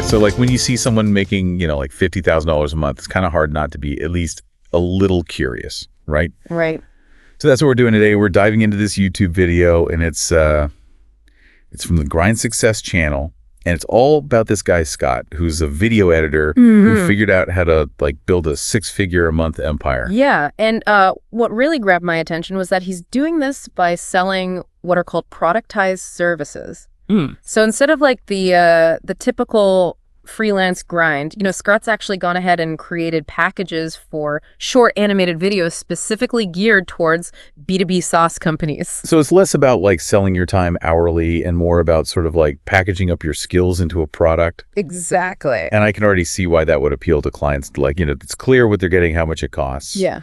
So like when you see someone making, like $50,000 a month, it's kind of hard not to be at least a little curious, right? Right. So that's what we're doing today. We're diving into this YouTube video, and it's from the Grind Success channel, and it's all about this guy Scott, who's a video editor who figured out how to build a 6-figure-a-month empire. Yeah, and what really grabbed my attention was that he's doing this by selling what are called productized services. So instead of the typical freelance grind, Scott's actually gone ahead and created packages for short animated videos specifically geared towards B2B SaaS companies. So it's less about selling your time hourly and more about sort of packaging up your skills into a product. Exactly. And I can already see why that would appeal to clients. It's clear what they're getting, how much it costs. Yeah.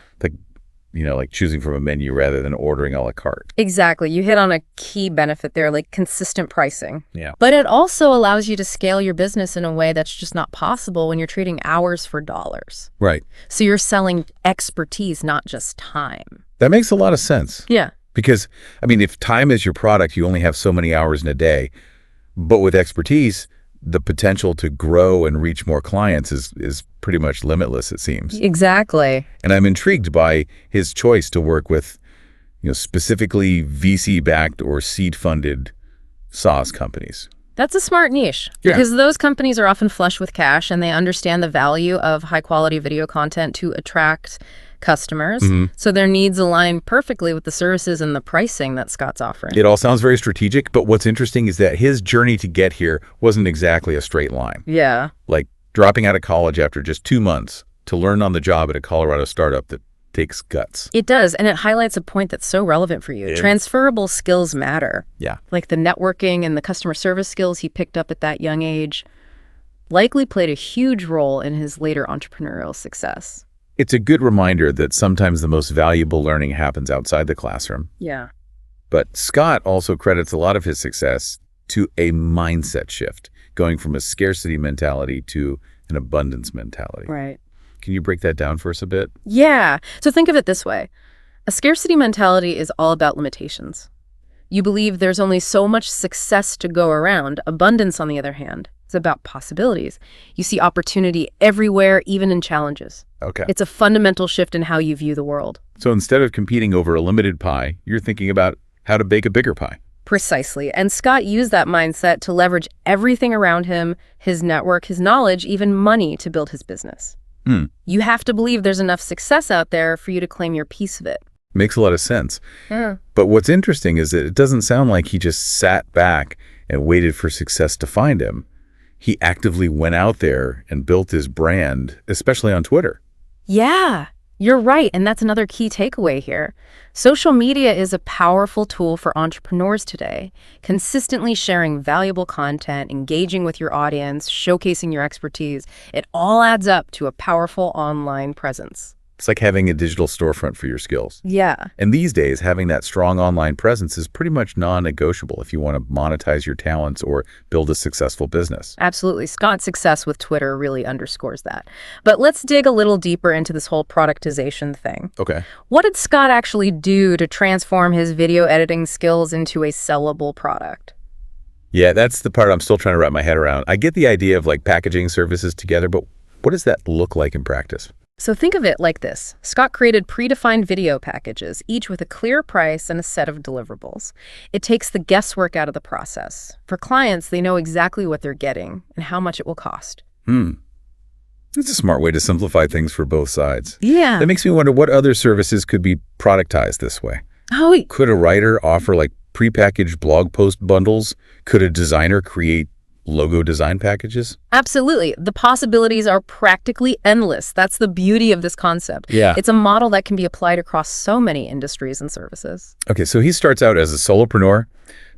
Choosing from a menu rather than ordering a la carte. Exactly. You hit on a key benefit there, consistent pricing. Yeah. But it also allows you to scale your business in a way that's just not possible when you're trading hours for dollars. Right. So you're selling expertise, not just time. That makes a lot of sense. Yeah. Because, if time is your product, you only have so many hours in a day. But with expertise, the potential to grow and reach more clients is pretty much limitless, it seems. Exactly. And I'm intrigued by his choice to work with, specifically VC-backed or seed-funded SaaS companies. That's a smart niche because those companies are often flush with cash and they understand the value of high-quality video content to attract customers. So their needs align perfectly with the services and the pricing that Scott's offering. It all sounds very strategic, but what's interesting is that his journey to get here wasn't exactly a straight line. Yeah. Like dropping out of college after just 2 months to learn on the job at a Colorado startup that takes guts. It does, and it highlights a point that's so relevant for you. Transferable skills matter. Yeah. Like the networking and the customer service skills he picked up at that young age likely played a huge role in his later entrepreneurial success. It's a good reminder that sometimes the most valuable learning happens outside the classroom. Yeah. But Scott also credits a lot of his success to a mindset shift, going from a scarcity mentality to an abundance mentality. Right. Can you break that down for us a bit? Yeah. So think of it this way. A scarcity mentality is all about limitations. You believe there's only so much success to go around. Abundance, on the other hand, is about possibilities. You see opportunity everywhere, even in challenges. Okay. It's a fundamental shift in how you view the world. So instead of competing over a limited pie, you're thinking about how to bake a bigger pie. Precisely. And Scott used that mindset to leverage everything around him, his network, his knowledge, even money to build his business. You have to believe there's enough success out there for you to claim your piece of it. Makes a lot of sense. Yeah. But what's interesting is that it doesn't sound like he just sat back and waited for success to find him. He actively went out there and built his brand, especially on Twitter. Yeah, you're right. And that's another key takeaway here. Social media is a powerful tool for entrepreneurs today. Consistently sharing valuable content, engaging with your audience, showcasing your expertise, it all adds up to a powerful online presence. It's like having a digital storefront for your skills. Yeah. And these days, having that strong online presence is pretty much non-negotiable if you want to monetize your talents or build a successful business. Absolutely. Scott's success with Twitter really underscores that. But let's dig a little deeper into this whole productization thing. Okay. What did Scott actually do to transform his video editing skills into a sellable product? Yeah, that's the part I'm still trying to wrap my head around. I get the idea of packaging services together, but what does that look like in practice? So think of it like this. Scott created predefined video packages, each with a clear price and a set of deliverables. It takes the guesswork out of the process. For clients, they know exactly what they're getting and how much it will cost. That's a smart way to simplify things for both sides. Yeah. That makes me wonder what other services could be productized this way. Oh, Could a writer offer prepackaged blog post bundles? Could a designer create logo design packages? absolutely. The possibilities are practically endless. That's the beauty of this concept. Yeah. It's a model that can be applied across so many industries and services. Okay, so he starts out as a solopreneur,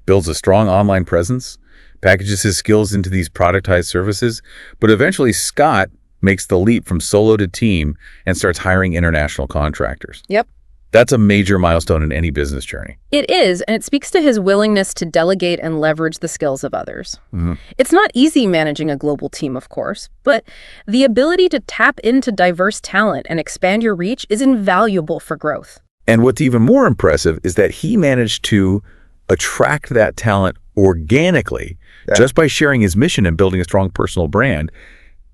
builds a strong online presence, packages his skills into these productized services, but eventually Scott makes the leap from solo to team and starts hiring international contractors. Yep. That's a major milestone in any business journey. It is, and it speaks to his willingness to delegate and leverage the skills of others. It's not easy managing a global team, of course, but the ability to tap into diverse talent and expand your reach is invaluable for growth. And what's even more impressive is that he managed to attract that talent organically, just by sharing his mission and building a strong personal brand,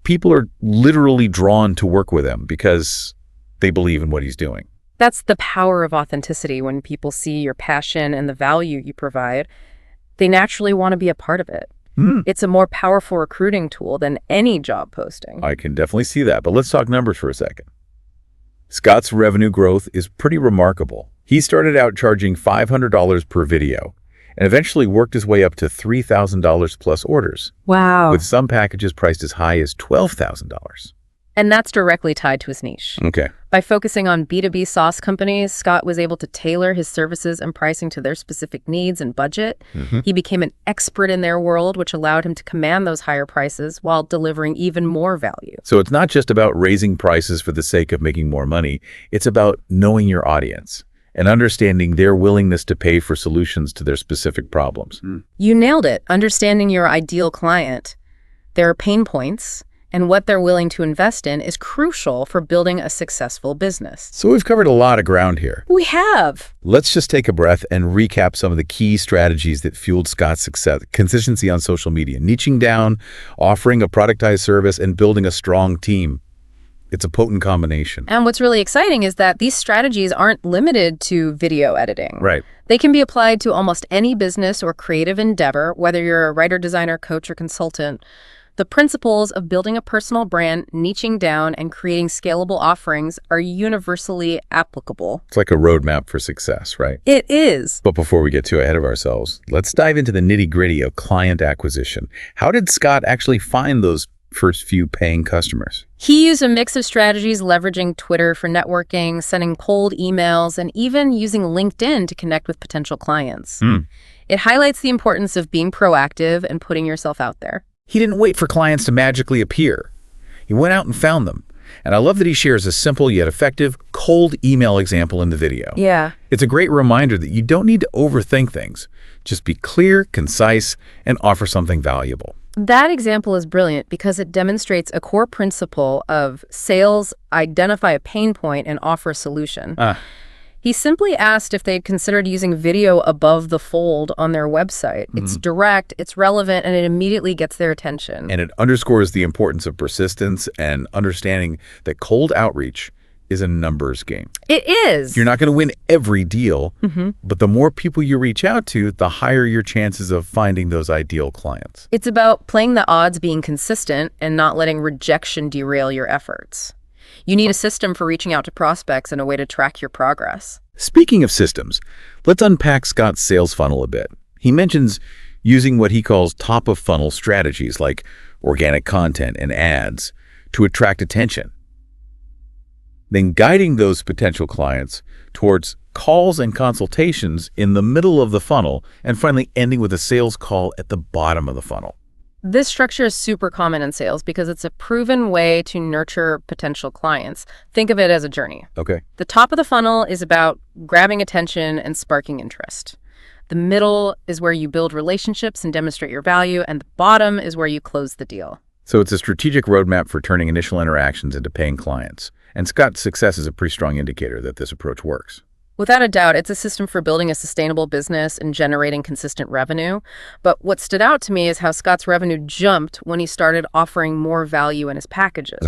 people are literally drawn to work with him because they believe in what he's doing. That's the power of authenticity. When people see your passion and the value you provide, they naturally want to be a part of it. It's a more powerful recruiting tool than any job posting. I can definitely see that, but let's talk numbers for a second. Scott's revenue growth is pretty remarkable. He started out charging $500 per video and eventually worked his way up to $3,000 plus orders. Wow. With some packages priced as high as $12,000. And that's directly tied to his niche. Okay. By focusing on B2B SaaS companies, Scott was able to tailor his services and pricing to their specific needs and budget. He became an expert in their world, which allowed him to command those higher prices while delivering even more value. So it's not just about raising prices for the sake of making more money. It's about knowing your audience and understanding their willingness to pay for solutions to their specific problems. You nailed it. Understanding your ideal client, their pain points, and what they're willing to invest in is crucial for building a successful business. So we've covered a lot of ground here. We have. Let's just take a breath and recap some of the key strategies that fueled Scott's success. Consistency on social media, niching down, offering a productized service, and building a strong team. It's a potent combination. And what's really exciting is that these strategies aren't limited to video editing. Right. They can be applied to almost any business or creative endeavor, whether you're a writer, designer, coach, or consultant. The principles of building a personal brand, niching down, and creating scalable offerings are universally applicable. It's like a roadmap for success, right? It is. But before we get too ahead of ourselves, let's dive into the nitty-gritty of client acquisition. How did Scott actually find those first few paying customers? He used a mix of strategies, leveraging Twitter for networking, sending cold emails, and even using LinkedIn to connect with potential clients. It highlights the importance of being proactive and putting yourself out there. He didn't wait for clients to magically appear. He went out and found them. And I love that he shares a simple yet effective cold email example in the video. Yeah. It's a great reminder that you don't need to overthink things. Just be clear, concise, and offer something valuable. That example is brilliant because it demonstrates a core principle of sales: identify a pain point and offer a solution. He simply asked if they'd considered using video above the fold on their website. It's direct, it's relevant, and it immediately gets their attention. And it underscores the importance of persistence and understanding that cold outreach is a numbers game. It is. You're not going to win every deal, but the more people you reach out to, the higher your chances of finding those ideal clients. It's about playing the odds, being consistent, and not letting rejection derail your efforts. You need a system for reaching out to prospects and a way to track your progress. Speaking of systems, let's unpack Scott's sales funnel a bit. He mentions using what he calls top-of-funnel strategies like organic content and ads to attract attention, then guiding those potential clients towards calls and consultations in the middle of the funnel, and finally ending with a sales call at the bottom of the funnel. This structure is super common in sales because it's a proven way to nurture potential clients. Think of it as a journey. Okay. The top of the funnel is about grabbing attention and sparking interest. The middle is where you build relationships and demonstrate your value, and the bottom is where you close the deal. So it's a strategic roadmap for turning initial interactions into paying clients. And Scott's success is a pretty strong indicator that this approach works. Without a doubt, it's a system for building a sustainable business and generating consistent revenue. But what stood out to me is how Scott's revenue jumped when he started offering more value in his packages.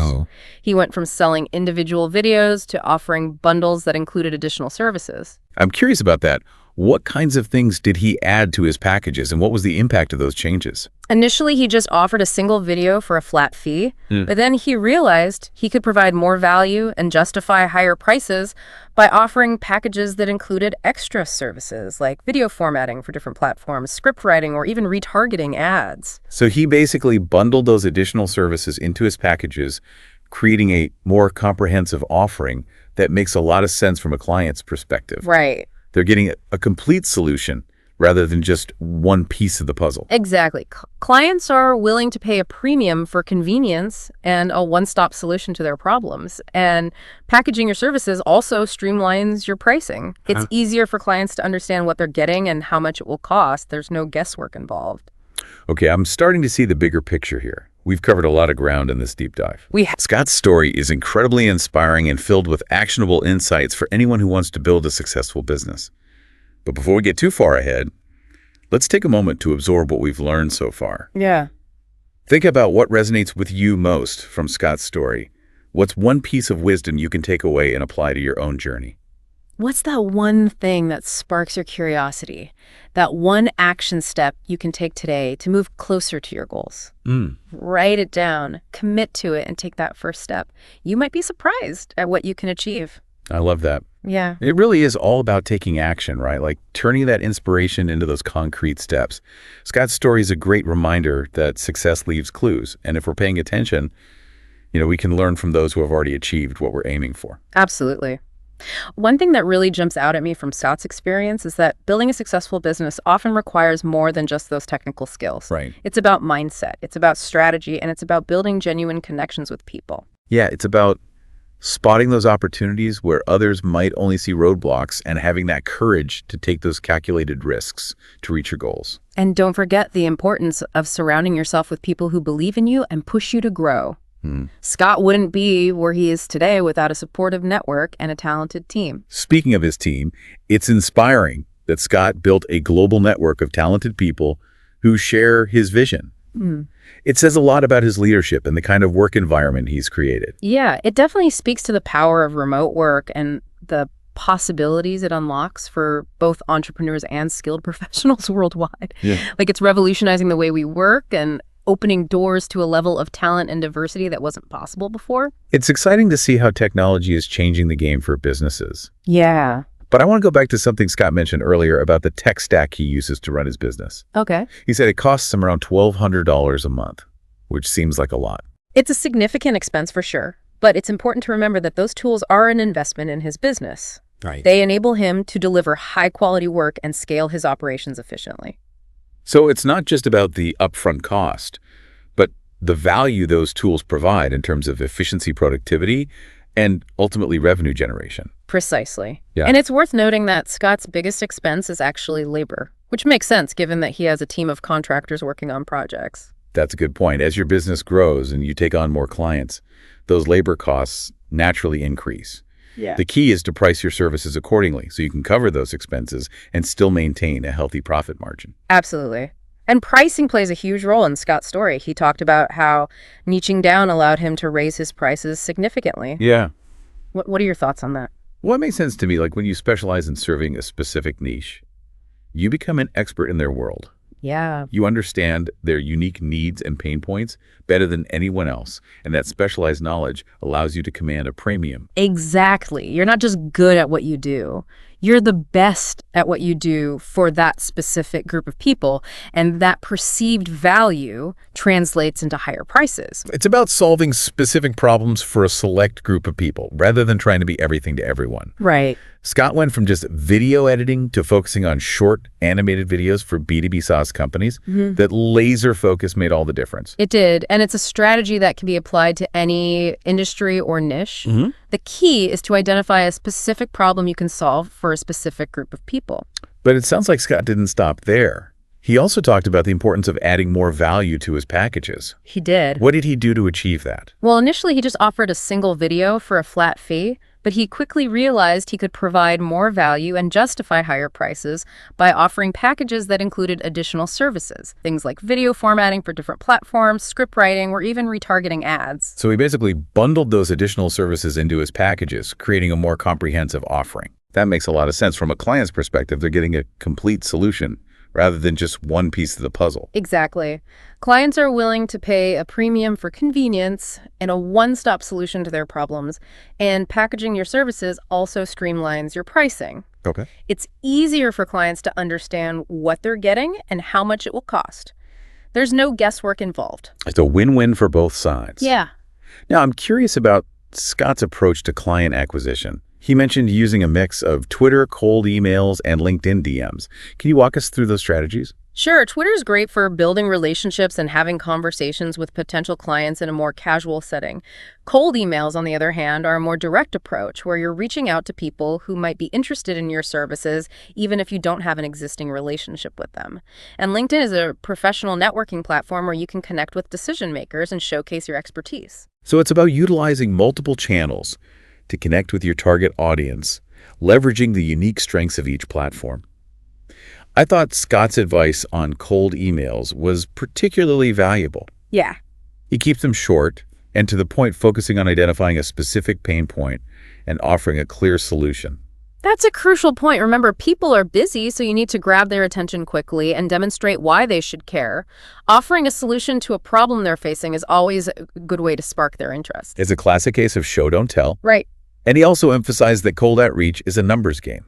He went from selling individual videos to offering bundles that included additional services. I'm curious about that. What kinds of things did he add to his packages, and what was the impact of those changes? Initially, he just offered a single video for a flat fee, but then he realized he could provide more value and justify higher prices by offering packages that included extra services like video formatting for different platforms, script writing, or even retargeting ads. So he basically bundled those additional services into his packages, creating a more comprehensive offering that makes a lot of sense from a client's perspective. Right. They're getting a complete solution rather than just one piece of the puzzle. Exactly. Clients are willing to pay a premium for convenience and a one-stop solution to their problems. And packaging your services also streamlines your pricing. It's easier for clients to understand what they're getting and how much it will cost. There's no guesswork involved. Okay, I'm starting to see the bigger picture here. We've covered a lot of ground in this deep dive. Scott's story is incredibly inspiring and filled with actionable insights for anyone who wants to build a successful business. But before we get too far ahead, Let's take a moment to absorb what we've learned so far. Yeah. Think about what resonates with you most from Scott's story. What's one piece of wisdom you can take away and apply to your own journey? What's that one thing that sparks your curiosity? That one action step you can take today to move closer to your goals? Write it down, commit to it, and take that first step. You might be surprised at what you can achieve. I love that. Yeah. It really is all about taking action, right? Like turning that inspiration into those concrete steps. Scott's story is a great reminder that success leaves clues. And if we're paying attention, we can learn from those who have already achieved what we're aiming for. Absolutely. One thing that really jumps out at me from Scott's experience is that building a successful business often requires more than just those technical skills. Right. It's about mindset, it's about strategy, and it's about building genuine connections with people. Yeah, it's about spotting those opportunities where others might only see roadblocks and having that courage to take those calculated risks to reach your goals. And don't forget the importance of surrounding yourself with people who believe in you and push you to grow. Scott wouldn't be where he is today without a supportive network and a talented team. Speaking of his team, it's inspiring that Scott built a global network of talented people who share his vision. It says a lot about his leadership and the kind of work environment he's created. Yeah, it definitely speaks to the power of remote work and the possibilities it unlocks for both entrepreneurs and skilled professionals worldwide. Yeah. Like it's revolutionizing the way we work and opening doors to a level of talent and diversity that wasn't possible before. It's exciting to see how technology is changing the game for businesses. Yeah. But I want to go back to something Scott mentioned earlier about the tech stack he uses to run his business. Okay. He said it costs him around $1,200 a month, which seems like a lot. It's a significant expense for sure, but it's important to remember that those tools are an investment in his business. Right. They enable him to deliver high-quality work and scale his operations efficiently. So it's not just about the upfront cost, but the value those tools provide in terms of efficiency, productivity, and ultimately revenue generation. Precisely. Yeah. And it's worth noting that Scott's biggest expense is actually labor, which makes sense given that he has a team of contractors working on projects. That's a good point. As your business grows and you take on more clients, those labor costs naturally increase. Yeah. The key is to price your services accordingly so you can cover those expenses and still maintain a healthy profit margin. Absolutely. And pricing plays a huge role in Scott's story. He talked about how niching down allowed him to raise his prices significantly. Yeah. What are your thoughts on that? Well, it makes sense to me. Like when you specialize in serving a specific niche, you become an expert in their world. Yeah. You understand their unique needs and pain points better than anyone else, and that specialized knowledge allows you to command a premium. Exactly. You're not just good at what you do. You're the best at what you do for that specific group of people, and that perceived value translates into higher prices. It's about solving specific problems for a select group of people, rather than trying to be everything to everyone. Right. Scott went from just video editing to focusing on short animated videos for B2B SaaS companies. That laser focus made all the difference. It did, and it's a strategy that can be applied to any industry or niche. The key is to identify a specific problem you can solve for a specific group of people. But it sounds like Scott didn't stop there. He also talked about the importance of adding more value to his packages. He did. What did he do to achieve that? Well, initially he just offered a single video for a flat fee, but he quickly realized he could provide more value and justify higher prices by offering packages that included additional services, things like video formatting for different platforms, script writing, or even retargeting ads. So he basically bundled those additional services into his packages, creating a more comprehensive offering. That makes a lot of sense. From a client's perspective, they're getting a complete solution rather than just one piece of the puzzle. Exactly. Clients are willing to pay a premium for convenience and a one-stop solution to their problems, and packaging your services also streamlines your pricing. Okay. It's easier for clients to understand what they're getting and how much it will cost. There's no guesswork involved. It's a win-win for both sides. Yeah. Now, I'm curious about Scott's approach to client acquisition. He mentioned using a mix of Twitter, cold emails, and LinkedIn DMs. Can you walk us through those strategies? Sure. Twitter's great for building relationships and having conversations with potential clients in a more casual setting. Cold emails, on the other hand, are a more direct approach where you're reaching out to people who might be interested in your services, even if you don't have an existing relationship with them. And LinkedIn is a professional networking platform where you can connect with decision makers and showcase your expertise. So it's about utilizing multiple channels to connect with your target audience, leveraging the unique strengths of each platform. I thought Scott's advice on cold emails was particularly valuable. Yeah. He keeps them short and to the point, focusing on identifying a specific pain point and offering a clear solution. That's a crucial point. Remember, people are busy, so you need to grab their attention quickly and demonstrate why they should care. Offering a solution to a problem they're facing is always a good way to spark their interest. It's a classic case of show, don't tell. Right. And he also emphasized that cold outreach is a numbers game.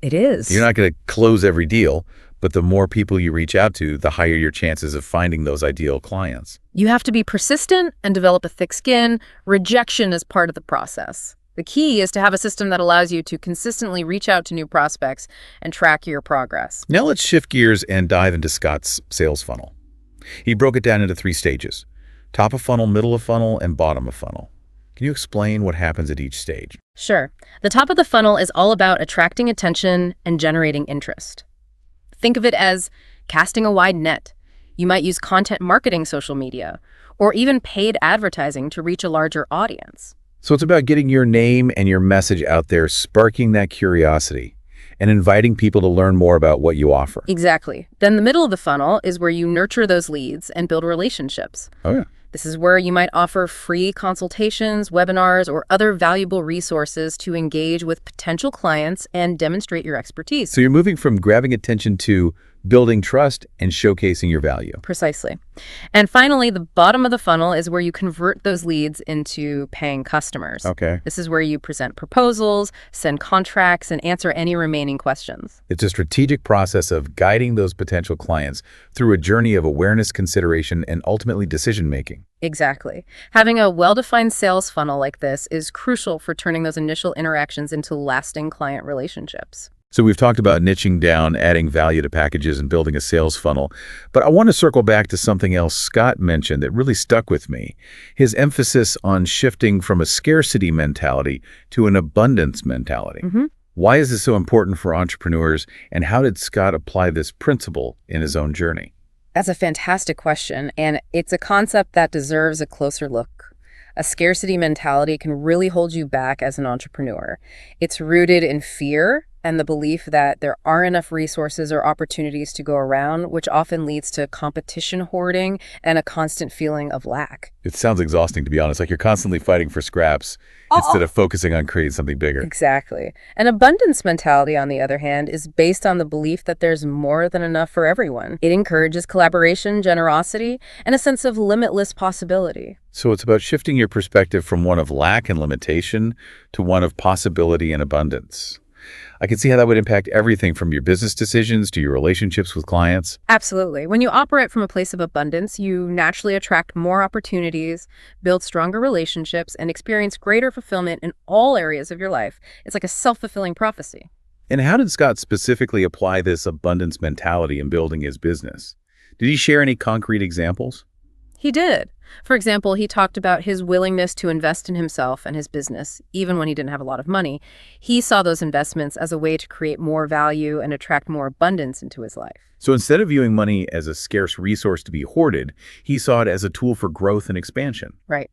It is. You're not going to close every deal, but the more people you reach out to, the higher your chances of finding those ideal clients. You have to be persistent and develop a thick skin. Rejection is part of the process. The key is to have a system that allows you to consistently reach out to new prospects and track your progress. Now let's shift gears and dive into Scott's sales funnel. He broke it down into 3 stages: top of funnel, middle of funnel, and bottom of funnel. Can you explain what happens at each stage? Sure. The top of the funnel is all about attracting attention and generating interest. Think of it as casting a wide net. You might use content marketing, social media, or even paid advertising to reach a larger audience. So it's about getting your name and your message out there, sparking that curiosity, and inviting people to learn more about what you offer. Exactly. Then the middle of the funnel is where you nurture those leads and build relationships. Oh, yeah. This is where you might offer free consultations, webinars, or other valuable resources to engage with potential clients and demonstrate your expertise. So you're moving from grabbing attention to building trust and showcasing your value. Precisely. And finally, the bottom of the funnel is where you convert those leads into paying customers. Okay. This is where you present proposals, send contracts, and answer any remaining questions. It's a strategic process of guiding those potential clients through a journey of awareness, consideration, and ultimately decision-making. Exactly. Having a well-defined sales funnel like this is crucial for turning those initial interactions into lasting client relationships. So we've talked about niching down, adding value to packages, and building a sales funnel. But I want to circle back to something else Scott mentioned that really stuck with me. His emphasis on shifting from a scarcity mentality to an abundance mentality. Why is this so important for entrepreneurs, and how did Scott apply this principle in his own journey? That's a fantastic question, and it's a concept that deserves a closer look. A scarcity mentality can really hold you back as an entrepreneur. It's rooted in fear and the belief that there aren't enough resources or opportunities to go around, which often leads to competition hoarding and a constant feeling of lack. It sounds exhausting, to be honest, like you're constantly fighting for scraps instead of focusing on creating something bigger. Exactly. An abundance mentality, on the other hand, is based on the belief that there's more than enough for everyone. It encourages collaboration, generosity, and a sense of limitless possibility. So it's about shifting your perspective from one of lack and limitation to one of possibility and abundance. I can see how that would impact everything from your business decisions to your relationships with clients. Absolutely. When you operate from a place of abundance, you naturally attract more opportunities, build stronger relationships, and experience greater fulfillment in all areas of your life. It's like a self-fulfilling prophecy. And how did Scott specifically apply this abundance mentality in building his business? Did he share any concrete examples? He did. For example, he talked about his willingness to invest in himself and his business, even when he didn't have a lot of money. He saw those investments as a way to create more value and attract more abundance into his life. So instead of viewing money as a scarce resource to be hoarded, he saw it as a tool for growth and expansion. Right.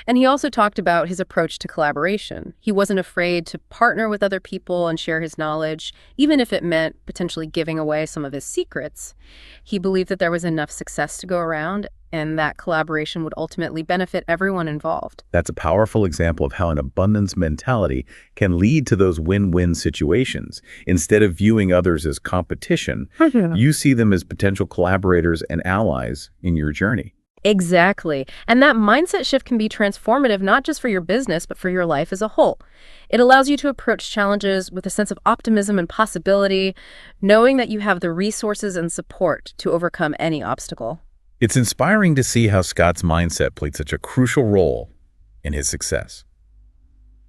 And he also talked about his approach to collaboration. He wasn't afraid to partner with other people and share his knowledge, even if it meant potentially giving away some of his secrets. He believed that there was enough success to go around, and that collaboration would ultimately benefit everyone involved. That's a powerful example of how an abundance mentality can lead to those win-win situations. Instead of viewing others as competition, you see them as potential collaborators and allies in your journey. Exactly. And that mindset shift can be transformative, not just for your business, but for your life as a whole. It allows you to approach challenges with a sense of optimism and possibility, knowing that you have the resources and support to overcome any obstacle. It's inspiring to see how Scott's mindset played such a crucial role in his success.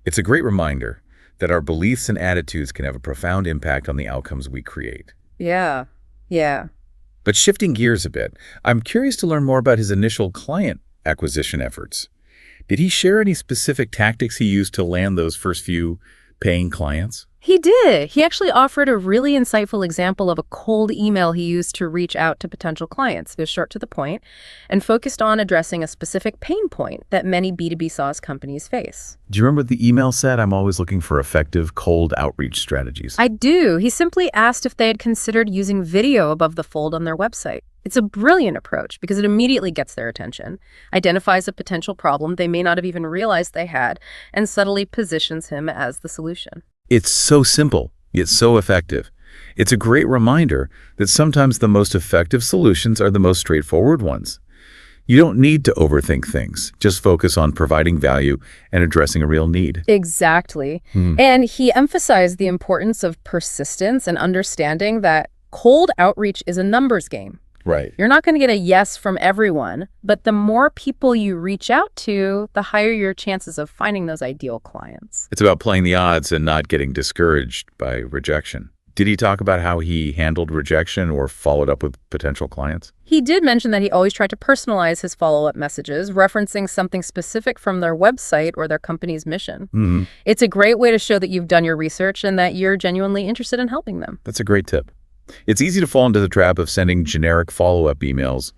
It's a great reminder that our beliefs and attitudes can have a profound impact on the outcomes we create. Yeah. But shifting gears a bit, I'm curious to learn more about his initial client acquisition efforts. Did he share any specific tactics he used to land those first few paying clients? He did. He actually offered a really insightful example of a cold email he used to reach out to potential clients. It was short to the point and focused on addressing a specific pain point that many B2B SaaS companies face. Do you remember what the email said? I'm always looking for effective cold outreach strategies. I do. He simply asked if they had considered using video above the fold on their website. It's a brilliant approach because it immediately gets their attention, identifies a potential problem they may not have even realized they had, and subtly positions him as the solution. It's so simple, yet so effective. It's a great reminder that sometimes the most effective solutions are the most straightforward ones. You don't need to overthink things. Just focus on providing value and addressing a real need. Exactly. And he emphasized the importance of persistence and understanding that cold outreach is a numbers game. Right. You're not going to get a yes from everyone, but the more people you reach out to, the higher your chances of finding those ideal clients. It's about playing the odds and not getting discouraged by rejection. Did he talk about how he handled rejection or followed up with potential clients? He did mention that he always tried to personalize his follow-up messages, referencing something specific from their website or their company's mission. It's a great way to show that you've done your research and that you're genuinely interested in helping them. That's a great tip. It's easy to fall into the trap of sending generic follow-up emails,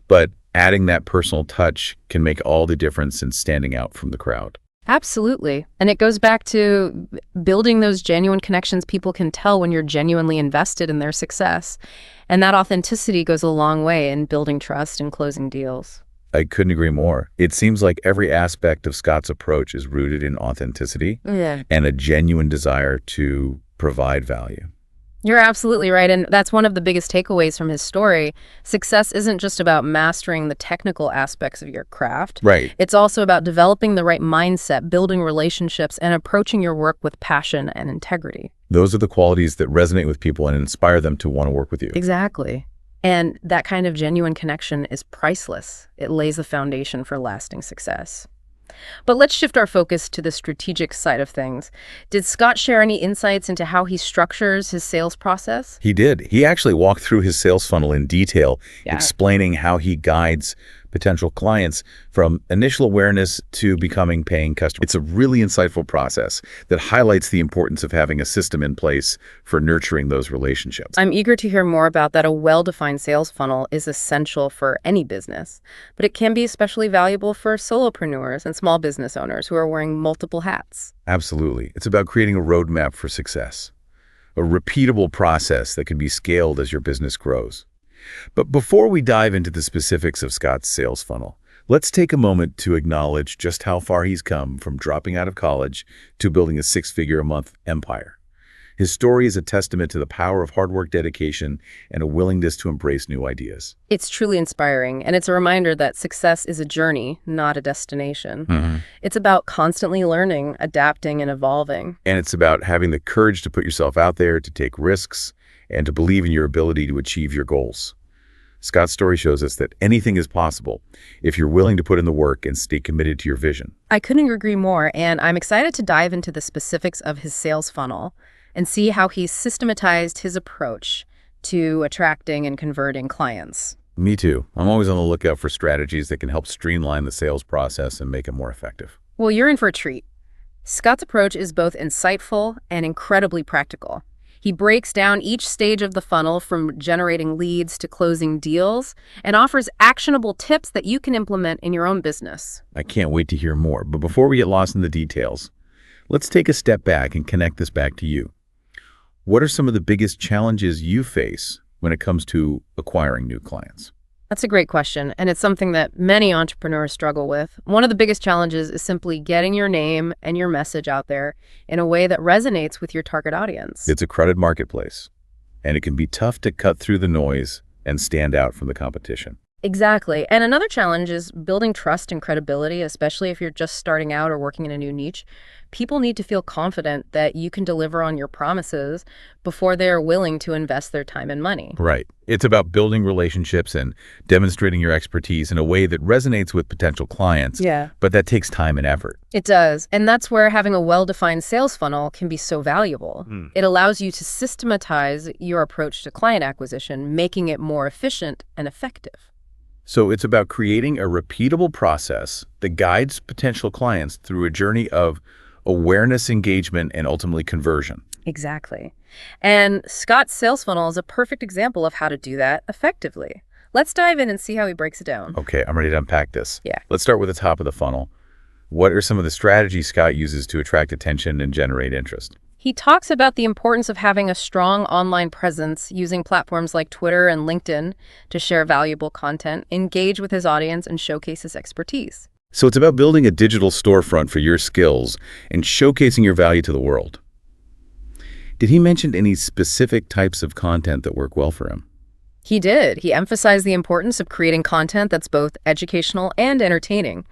but adding that personal touch can make all the difference in standing out from the crowd. Absolutely. And it goes back to building those genuine connections. People can tell when you're genuinely invested in their success. And that authenticity goes a long way in building trust and closing deals. I couldn't agree more. It seems like every aspect of Scott's approach is rooted in authenticity and a genuine desire to provide value. You're absolutely right. And that's one of the biggest takeaways from his story. Success isn't just about mastering the technical aspects of your craft. Right. It's also about developing the right mindset, building relationships, and approaching your work with passion and integrity. Those are the qualities that resonate with people and inspire them to want to work with you. Exactly. And that kind of genuine connection is priceless. It lays the foundation for lasting success. But let's shift our focus to the strategic side of things. Did Scott share any insights into how he structures his sales process? He did. He actually walked through his sales funnel in detail, explaining how he guides potential clients from initial awareness to becoming paying customers. It's a really insightful process that highlights the importance of having a system in place for nurturing those relationships. I'm eager to hear more about that. A well-defined sales funnel is essential for any business, but it can be especially valuable for solopreneurs and small business owners who are wearing multiple hats. Absolutely. It's about creating a roadmap for success, a repeatable process that can be scaled as your business grows. But before we dive into the specifics of Scott's sales funnel, let's take a moment to acknowledge just how far he's come from dropping out of college to building a six-figure-a-month empire. His story is a testament to the power of hard work, dedication, and a willingness to embrace new ideas. It's truly inspiring, and it's a reminder that success is a journey, not a destination. It's about constantly learning, adapting, and evolving. And it's about having the courage to put yourself out there, to take risks, and to believe in your ability to achieve your goals. Scott's story shows us that anything is possible if you're willing to put in the work and stay committed to your vision. I couldn't agree more, and I'm excited to dive into the specifics of his sales funnel and see how he's systematized his approach to attracting and converting clients. Me too. I'm always on the lookout for strategies that can help streamline the sales process and make it more effective. Well, you're in for a treat. Scott's approach is both insightful and incredibly practical. He breaks down each stage of the funnel from generating leads to closing deals and offers actionable tips that you can implement in your own business. I can't wait to hear more. But before we get lost in the details, let's take a step back and connect this back to you. What are some of the biggest challenges you face when it comes to acquiring new clients? That's a great question, and it's something that many entrepreneurs struggle with. One of the biggest challenges is simply getting your name and your message out there in a way that resonates with your target audience. It's a crowded marketplace, and it can be tough to cut through the noise and stand out from the competition. Exactly. And another challenge is building trust and credibility, especially if you're just starting out or working in a new niche. People need to feel confident that you can deliver on your promises before they're willing to invest their time and money. Right. It's about building relationships and demonstrating your expertise in a way that resonates with potential clients. But that takes time and effort. It does. And that's where having a well-defined sales funnel can be so valuable. It allows you to systematize your approach to client acquisition, making it more efficient and effective. So it's about creating a repeatable process that guides potential clients through a journey of awareness, engagement, and ultimately conversion. Exactly. And Scott's sales funnel is a perfect example of how to do that effectively. Let's dive in and see how he breaks it down. Okay, I'm ready to unpack this. Yeah. Let's start with the top of the funnel. What are some of the strategies Scott uses to attract attention and generate interest? He talks about the importance of having a strong online presence, using platforms like Twitter and LinkedIn to share valuable content, engage with his audience, and showcase his expertise. So it's about building a digital storefront for your skills and showcasing your value to the world. Did he mention any specific types of content that work well for him? He did. He emphasized the importance of creating content that's both educational and entertaining.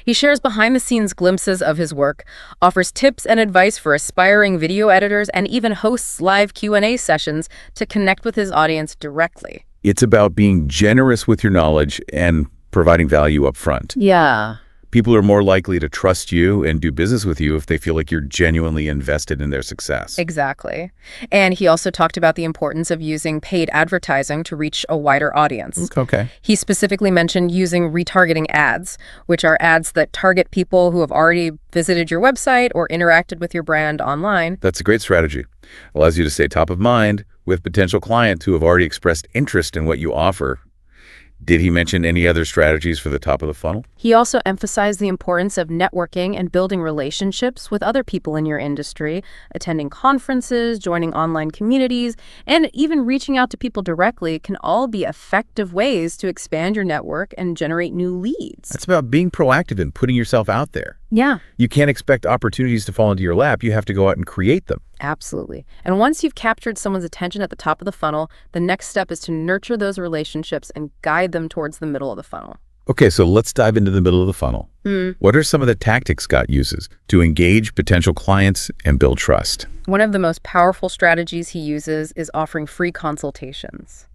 He shares behind-the-scenes glimpses of his work, offers tips and advice for aspiring video editors, and even hosts live Q&A sessions to connect with his audience directly. It's about being generous with your knowledge and providing value up front. Yeah. People are more likely to trust you and do business with you if they feel like you're genuinely invested in their success. Exactly. And he also talked about the importance of using paid advertising to reach a wider audience. Okay. He specifically mentioned using retargeting ads, which are ads that target people who have already visited your website or interacted with your brand online. That's a great strategy. Allows you to stay top of mind with potential clients who have already expressed interest in what you offer. Did he mention any other strategies for the top of the funnel? He also emphasized the importance of networking and building relationships with other people in your industry, attending conferences, joining online communities, and even reaching out to people directly can all be effective ways to expand your network and generate new leads. That's about being proactive and putting yourself out there. Yeah. You can't expect opportunities to fall into your lap. You have to go out and create them. Absolutely. And once you've captured someone's attention at the top of the funnel, the next step is to nurture those relationships and guide them towards the middle of the funnel. Okay, so let's dive into the middle of the funnel. What are some of the tactics Scott uses to engage potential clients and build trust? One of the most powerful strategies he uses is offering free consultations.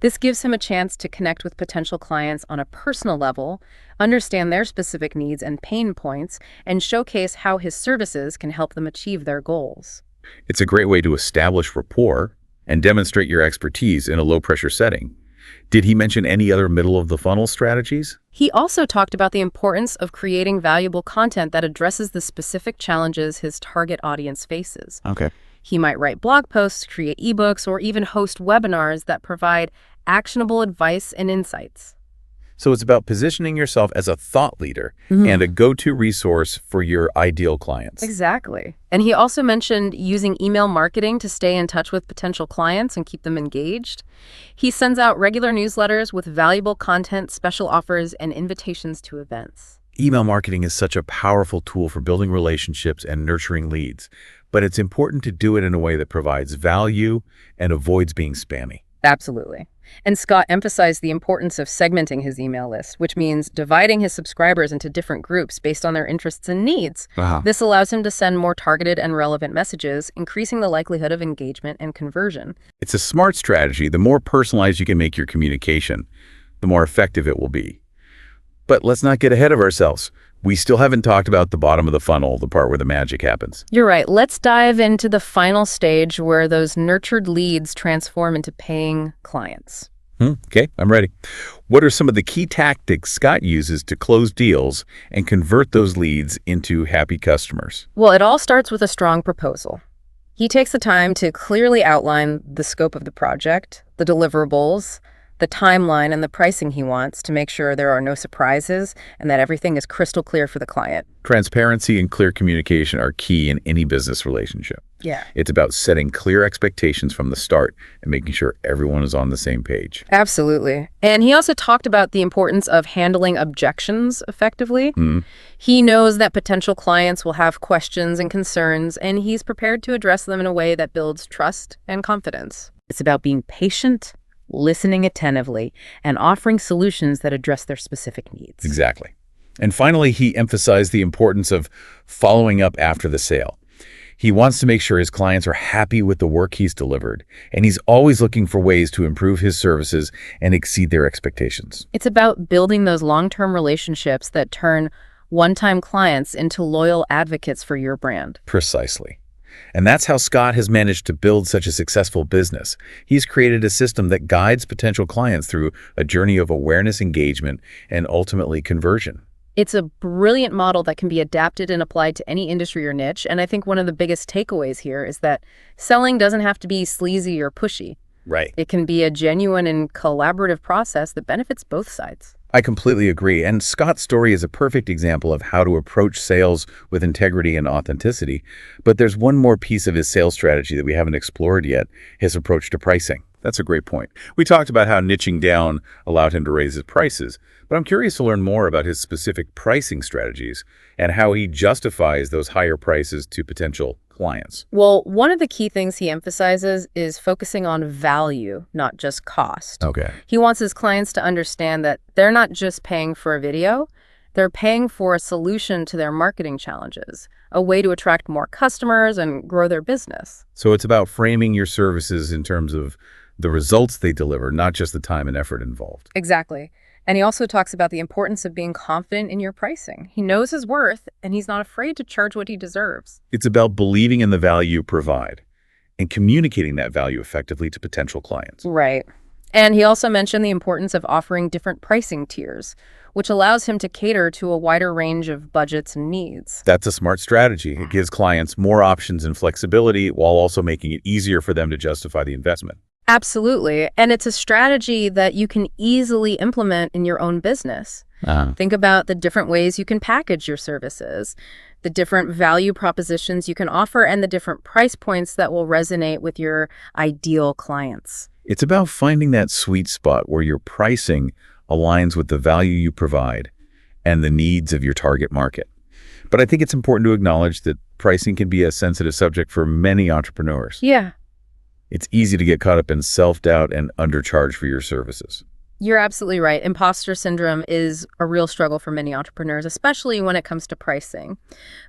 This gives him a chance to connect with potential clients on a personal level, understand their specific needs and pain points, and showcase how his services can help them achieve their goals. It's a great way to establish rapport and demonstrate your expertise in a low-pressure setting. Did he mention any other middle-of-the-funnel strategies? He also talked about the importance of creating valuable content that addresses the specific challenges his target audience faces. Okay. He might write blog posts, create ebooks, or even host webinars that provide actionable advice and insights. So it's about positioning yourself as a thought leader and a go-to resource for your ideal clients. Exactly. And he also mentioned using email marketing to stay in touch with potential clients and keep them engaged. He sends out regular newsletters with valuable content, special offers, and invitations to events. Email marketing is such a powerful tool for building relationships and nurturing leads, but it's important to do it in a way that provides value and avoids being spammy. Absolutely. And Scott emphasized the importance of segmenting his email list, which means dividing his subscribers into different groups based on their interests and needs. This allows him to send more targeted and relevant messages, increasing the likelihood of engagement and conversion. It's a smart strategy. The more personalized you can make your communication, the more effective it will be. But let's not get ahead of ourselves. We still haven't talked about the bottom of the funnel, the part where the magic happens. You're right. Let's dive into the final stage where those nurtured leads transform into paying clients. Okay, I'm ready. What are some of the key tactics Scott uses to close deals and convert those leads into happy customers? Well, it all starts with a strong proposal. He takes the time to clearly outline the scope of the project, the deliverables, the timeline, and the pricing he wants to make sure there are no surprises and that everything is crystal clear for the client. Transparency and clear communication are key in any business relationship. Yeah. It's about setting clear expectations from the start and making sure everyone is on the same page. Absolutely. And he also talked about the importance of handling objections effectively. He knows that potential clients will have questions and concerns, and he's prepared to address them in a way that builds trust and confidence. It's about being patient, listening attentively, and offering solutions that address their specific needs. Exactly. And finally, he emphasized the importance of following up after the sale. He wants to make sure his clients are happy with the work he's delivered, and he's always looking for ways to improve his services and exceed their expectations. It's about building those long-term relationships that turn one-time clients into loyal advocates for your brand. Precisely. And that's how Scott has managed to build such a successful business. He's created a system that guides potential clients through a journey of awareness, engagement, and ultimately conversion. It's a brilliant model that can be adapted and applied to any industry or niche. And I think one of the biggest takeaways here is that selling doesn't have to be sleazy or pushy. Right. It can be a genuine and collaborative process that benefits both sides. I completely agree. And Scott's story is a perfect example of how to approach sales with integrity and authenticity. But there's one more piece of his sales strategy that we haven't explored yet, his approach to pricing. That's a great point. We talked about how niching down allowed him to raise his prices, but I'm curious to learn more about his specific pricing strategies and how he justifies those higher prices to potential clients. Well, one of the key things he emphasizes is focusing on value, not just cost. Okay. He wants his clients to understand that they're not just paying for a video, they're paying for a solution to their marketing challenges, a way to attract more customers and grow their business. So it's about framing your services in terms of the results they deliver, not just the time and effort involved. Exactly. And he also talks about the importance of being confident in your pricing. He knows his worth, and he's not afraid to charge what he deserves. It's about believing in the value you provide and communicating that value effectively to potential clients. Right. And he also mentioned the importance of offering different pricing tiers, which allows him to cater to a wider range of budgets and needs. That's a smart strategy. It gives clients more options and flexibility while also making it easier for them to justify the investment. Absolutely. And it's a strategy that you can easily implement in your own business. Think about the different ways you can package your services, the different value propositions you can offer, and the different price points that will resonate with your ideal clients. It's about finding that sweet spot where your pricing aligns with the value you provide and the needs of your target market. But I think it's important to acknowledge that pricing can be a sensitive subject for many entrepreneurs. Yeah. It's easy to get caught up in self-doubt and undercharge for your services. You're absolutely right. Imposter syndrome is a real struggle for many entrepreneurs, especially when it comes to pricing.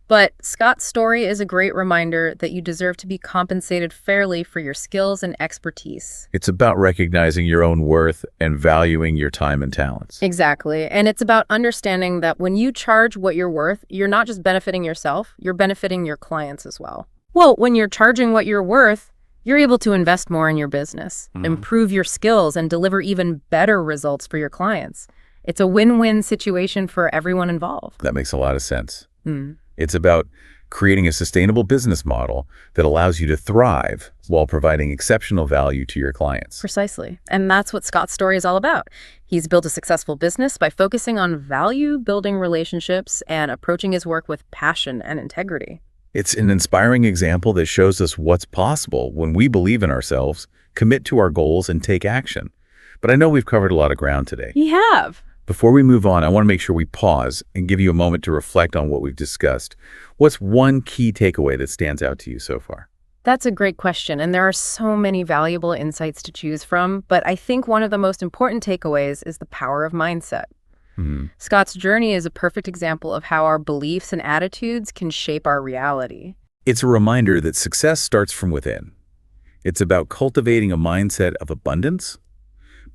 But Scott's story is a great reminder that you deserve to be compensated fairly for your skills and expertise. It's about recognizing your own worth and valuing your time and talents. Exactly. And it's about understanding that when you charge what you're worth, you're not just benefiting yourself, you're benefiting your clients as well. Well, when you're charging what you're worth, you're able to invest more in your business, improve your skills, and deliver even better results for your clients. It's a win-win situation for everyone involved. That makes a lot of sense. It's about creating a sustainable business model that allows you to thrive while providing exceptional value to your clients. Precisely. And that's what Scott's story is all about. He's built a successful business by focusing on value, building relationships, and approaching his work with passion and integrity. It's an inspiring example that shows us what's possible when we believe in ourselves, commit to our goals, and take action. But I know we've covered a lot of ground today. We have. Before we move on, I want to make sure we pause and give you a moment to reflect on what we've discussed. What's one key takeaway that stands out to you so far? That's a great question, and there are so many valuable insights to choose from, but I think one of the most important takeaways is the power of mindset. Scott's journey is a perfect example of how our beliefs and attitudes can shape our reality. It's a reminder that success starts from within. It's about cultivating a mindset of abundance,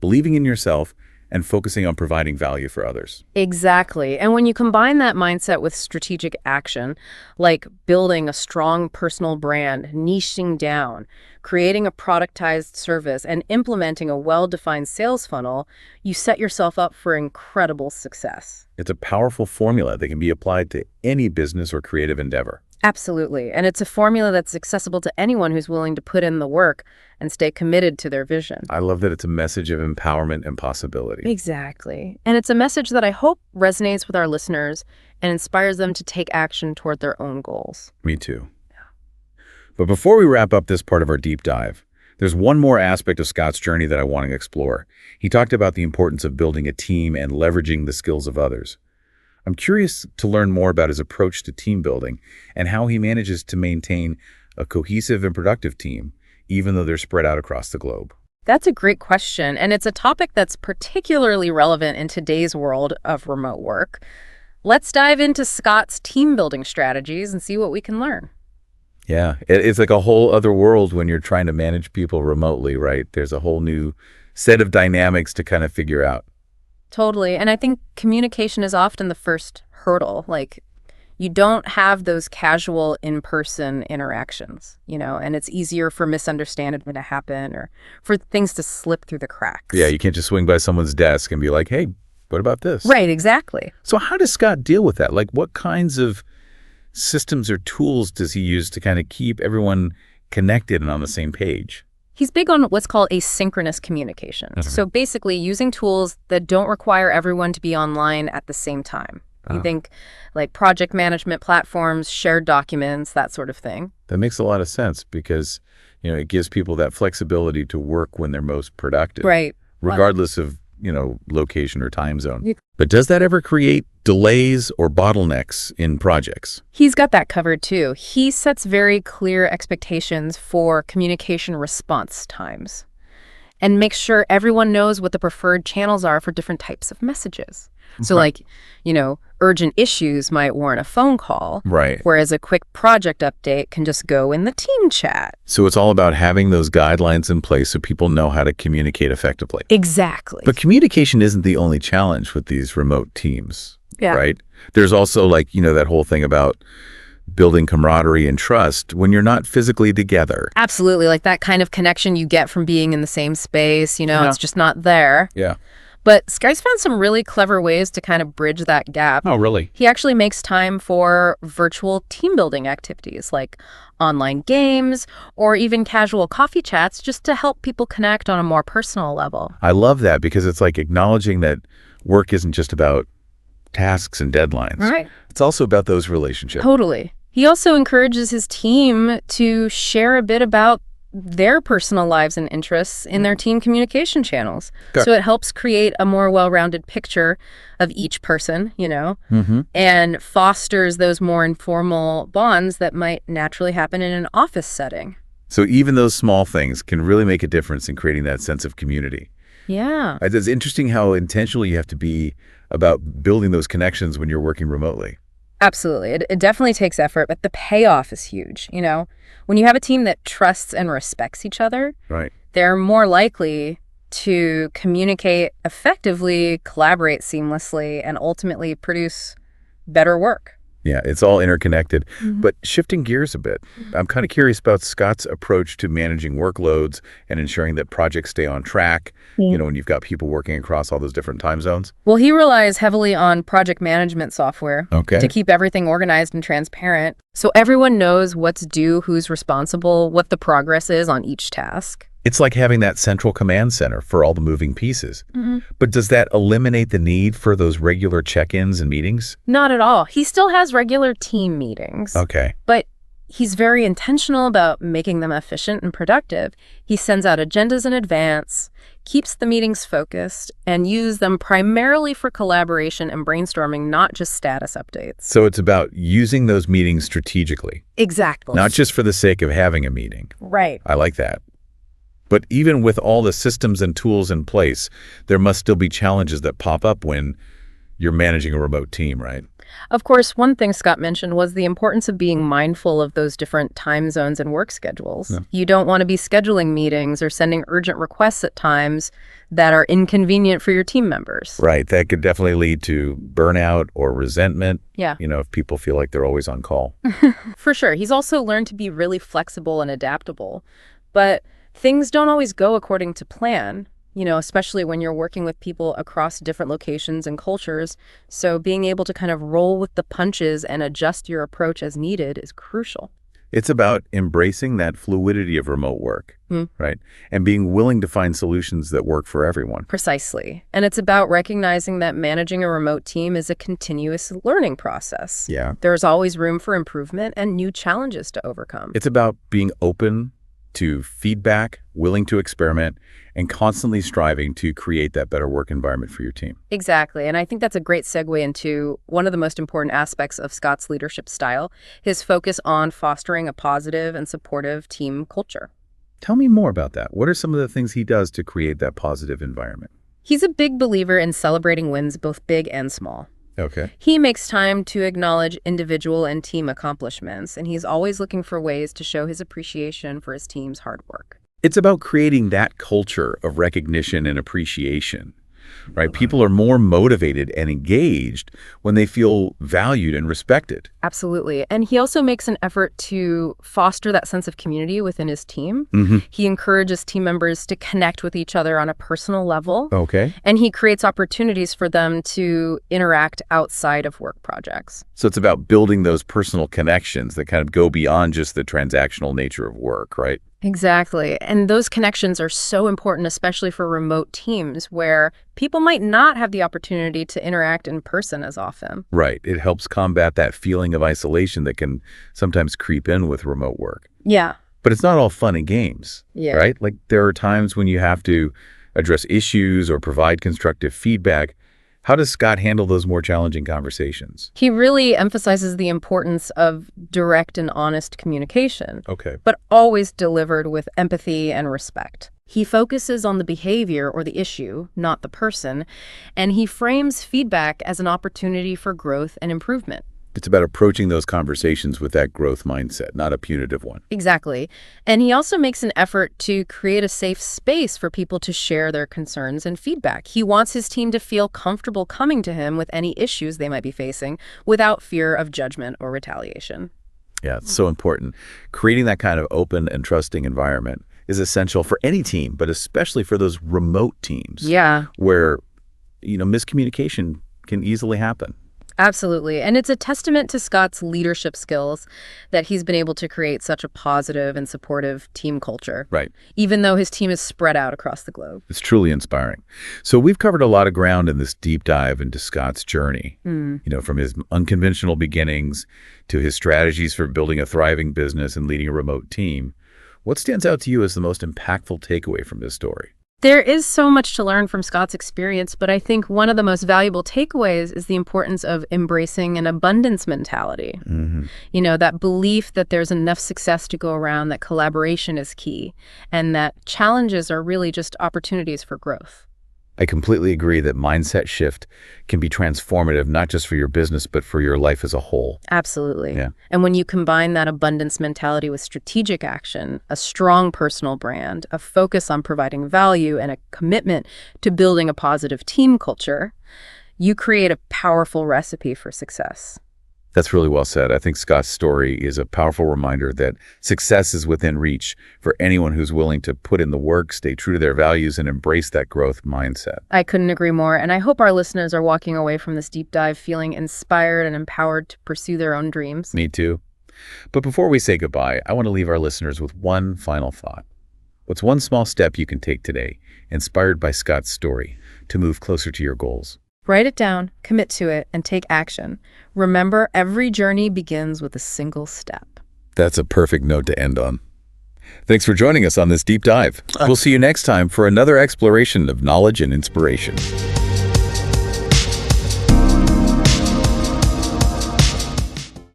believing in yourself, and focusing on providing value for others. Exactly. And when you combine that mindset with strategic action, like building a strong personal brand, niching down, creating a productized service, and implementing a well-defined sales funnel, you set yourself up for incredible success. It's a powerful formula that can be applied to any business or creative endeavor. Absolutely. And it's a formula that's accessible to anyone who's willing to put in the work and stay committed to their vision. I love that it's a message of empowerment and possibility. Exactly. And it's a message that I hope resonates with our listeners and inspires them to take action toward their own goals. Me too. But before we wrap up this part of our deep dive, there's one more aspect of Scott's journey that I want to explore. He talked about the importance of building a team and leveraging the skills of others. I'm curious to learn more about his approach to team building and how he manages to maintain a cohesive and productive team, even though they're spread out across the globe. That's a great question, and it's a topic that's particularly relevant in today's world of remote work. Let's dive into Scott's team building strategies and see what we can learn. Yeah, it's like a whole other world when you're trying to manage people remotely, right? There's a whole new set of dynamics to kind of figure out. Totally. And I think communication is often the first hurdle. Like, you don't have those casual in-person interactions, and it's easier for misunderstanding to happen or for things to slip through the cracks. Yeah, you can't just swing by someone's desk and be like, hey, what about this? Right, exactly. So how does Scott deal with that? Like, what kinds of systems or tools does he use to kind of keep everyone connected and on the same page? He's big on what's called asynchronous communication. So basically using tools that don't require everyone to be online at the same time. You think like project management platforms, shared documents, that sort of thing. That makes a lot of sense because, it gives people that flexibility to work when they're most productive. Right. Regardless of, location or time zone. But does that ever create delays or bottlenecks in projects? He's got that covered too. He sets very clear expectations for communication response times and makes sure everyone knows what the preferred channels are for different types of messages. So like, urgent issues might warrant a phone call. Right. Whereas a quick project update can just go in the team chat. So it's all about having those guidelines in place so people know how to communicate effectively. Exactly. But communication isn't the only challenge with these remote teams, right? There's also like, that whole thing about building camaraderie and trust when you're not physically together. Absolutely. Like that kind of connection you get from being in the same space, it's just not there. Yeah. But Sky's found some really clever ways to kind of bridge that gap. Oh, really? He actually makes time for virtual team building activities like online games or even casual coffee chats just to help people connect on a more personal level. I love that because it's like acknowledging that work isn't just about tasks and deadlines. Right. It's also about those relationships. Totally. He also encourages his team to share a bit about their personal lives and interests in their team communication channels. Okay. So it helps create a more well-rounded picture of each person, and fosters those more informal bonds that might naturally happen in an office setting. So even those small things can really make a difference in creating that sense of community. Yeah. It's interesting how intentional you have to be about building those connections when you're working remotely. Absolutely. It definitely takes effort, but the payoff is huge, When you have a team that trusts and respects each other, right, they're more likely to communicate effectively, collaborate seamlessly, and ultimately produce better work. Yeah, it's all interconnected. But shifting gears a bit, I'm kind of curious about Scott's approach to managing workloads and ensuring that projects stay on track, when you've got people working across all those different time zones. Well, he relies heavily on project management software to keep everything organized and transparent. So everyone knows what's due, who's responsible, what the progress is on each task. It's like having that central command center for all the moving pieces. But does that eliminate the need for those regular check-ins and meetings? Not at all. He still has regular team meetings. Okay. But he's very intentional about making them efficient and productive. He sends out agendas in advance, keeps the meetings focused, and use them primarily for collaboration and brainstorming, not just status updates. So it's about using those meetings strategically. Exactly. Not just for the sake of having a meeting. Right. I like that. But even with all the systems and tools in place, there must still be challenges that pop up when you're managing a remote team, right? Of course, one thing Scott mentioned was the importance of being mindful of those different time zones and work schedules. Yeah. You don't want to be scheduling meetings or sending urgent requests at times that are inconvenient for your team members. Right. That could definitely lead to burnout or resentment. Yeah. If people feel like they're always on call. For sure. He's also learned to be really flexible and adaptable. But things don't always go according to plan, especially when you're working with people across different locations and cultures. So being able to kind of roll with the punches and adjust your approach as needed is crucial. It's about embracing that fluidity of remote work, right? And being willing to find solutions that work for everyone. Precisely. And it's about recognizing that managing a remote team is a continuous learning process. Yeah. There's always room for improvement and new challenges to overcome. It's about being open to feedback, willing to experiment, and constantly striving to create that better work environment for your team. Exactly. And I think that's a great segue into one of the most important aspects of Scott's leadership style, his focus on fostering a positive and supportive team culture. Tell me more about that. What are some of the things he does to create that positive environment? He's a big believer in celebrating wins, both big and small. Okay. He makes time to acknowledge individual and team accomplishments, and he's always looking for ways to show his appreciation for his team's hard work. It's about creating that culture of recognition and appreciation. right? People are more motivated and engaged when they feel valued and respected. Absolutely. And he also makes an effort to foster that sense of community within his team. He encourages team members to connect with each other on a personal level. Okay. And he creates opportunities for them to interact outside of work projects. So it's about building those personal connections that kind of go beyond just the transactional nature of work, right? Exactly. And those connections are so important, especially for remote teams where people might not have the opportunity to interact in person as often. Right. It helps combat that feeling of isolation that can sometimes creep in with remote work. Yeah. But it's not all fun and games, Yeah. right? Like there are times when you have to address issues or provide constructive feedback. How does Scott handle those more challenging conversations? He really emphasizes the importance of direct and honest communication, Okay. but always delivered with empathy and respect. He focuses on the behavior or the issue, not the person, and he frames feedback as an opportunity for growth and improvement. It's about approaching those conversations with that growth mindset, not a punitive one. Exactly. And he also makes an effort to create a safe space for people to share their concerns and feedback. He wants his team to feel comfortable coming to him with any issues they might be facing without fear of judgment or retaliation. Yeah, it's so important. Creating that kind of open and trusting environment is essential for any team, but especially for those remote teams. Yeah. Where, miscommunication can easily happen. Absolutely. And it's a testament to Scott's leadership skills that he's been able to create such a positive and supportive team culture. Right. Even though his team is spread out across the globe. It's truly inspiring. So we've covered a lot of ground in this deep dive into Scott's journey, from his unconventional beginnings to his strategies for building a thriving business and leading a remote team. What stands out to you as the most impactful takeaway from this story? There is so much to learn from Scott's experience, but I think one of the most valuable takeaways is the importance of embracing an abundance mentality. That belief that there's enough success to go around, that collaboration is key, and that challenges are really just opportunities for growth. I completely agree that mindset shift can be transformative, not just for your business, but for your life as a whole. Absolutely. Yeah. And when you combine that abundance mentality with strategic action, a strong personal brand, a focus on providing value, and a commitment to building a positive team culture, you create a powerful recipe for success. That's really well said. I think Scott's story is a powerful reminder that success is within reach for anyone who's willing to put in the work, stay true to their values, and embrace that growth mindset. I couldn't agree more. And I hope our listeners are walking away from this deep dive feeling inspired and empowered to pursue their own dreams. Me too. But before we say goodbye, I want to leave our listeners with one final thought. What's one small step you can take today, inspired by Scott's story, to move closer to your goals? Write it down, commit to it, and take action. Remember, every journey begins with a single step. That's a perfect note to end on. Thanks for joining us on this deep dive. We'll see you next time for another exploration of knowledge and inspiration.